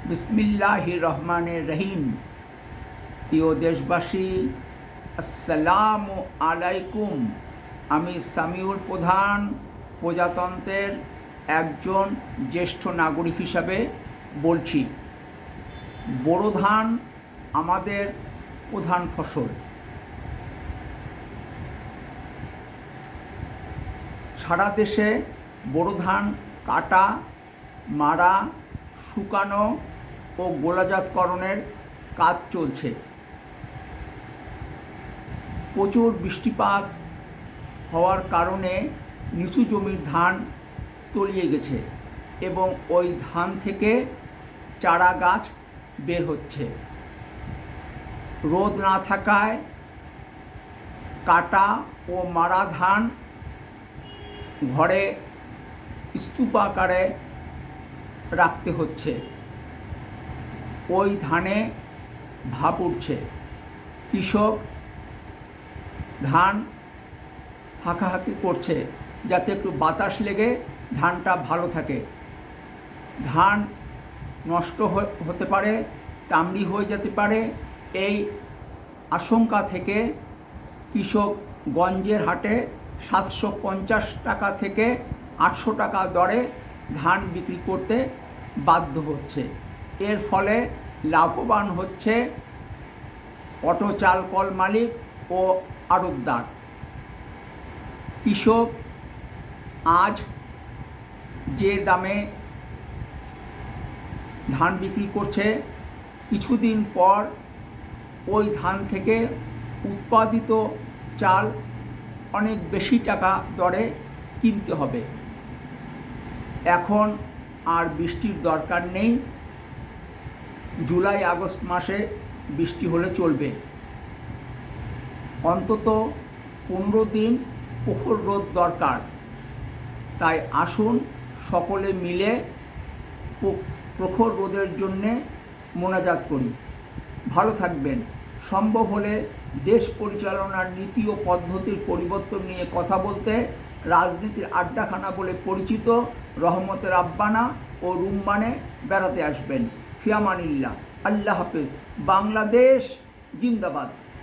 বিসমিল্লাহির রহমানির রহিম। প্রিয় দেশবাসী, আসসালামু আলাইকুম। আমি সামিউল প্রধান প্রজাতন্ত্রের একজন জ্যেষ্ঠ নাগরিক হিসাবে বলছি। বোরো ধান আমাদের প্রধান ফসল। সারা দেশে বোরো ধান কাটা, মারা, শুকানো ও গোলাজাতকরণের কাজ চলছে। প্রচুর বৃষ্টিপাত হওয়ার কারণে নিচু জমির ধান তলিয়ে গেছে এবং ওই ধান থেকে চারা গাছ বের হচ্ছে। রোদ না থাকায় কাটা ও মারা ধান ঘরে স্তূপ আকারে রাখতে হচ্ছে। ওই ধানে ভাপ উঠছে। কৃষক ধান হাঁকাহাঁকি করছে যাতে একটু বাতাস লেগে ধানটা ভালো থাকে। ধান নষ্ট হতে পারে, তামড়ি হয়ে যেতে পারে। এই আশঙ্কা থেকে কৃষক গঞ্জের হাটে 750 টাকা থেকে 800 টাকা দরে ধান বিক্রি করতে বাধ্য হচ্ছে। এর ফলে লাভবান হচ্ছে অটো চালকল মালিক ও আড়তদার। কৃষক আজ যে দামে ধান বিক্রি করছে, কিছুদিন পর ওই ধান থেকে উৎপাদিত চাল অনেক বেশি টাকা দরে কিনতে হবে। এখন আর বৃষ্টির দরকার নেই। জুলাই আগস্ট মাসে বৃষ্টি হলে চলবে। অন্তত 15 দিন প্রখর রোদ দরকার। তাই আসুন সকলে মিলে প্রখর রোদের জন্যে মোনাজাত করি। ভালো থাকবেন। সম্ভব হলে দেশ পরিচালনার নীতি ও পদ্ধতির পরিবর্তন নিয়ে কথা বলতে রাজনীতির আড্ডাখানা বলে পরিচিত রহমতের আব্বানা ও রুম্মানে বেড়াতে আসবেন। ফিয়ামানিল্লাহ। আল্লাহ হাফেজ। বাংলাদেশ জিন্দাবাদ।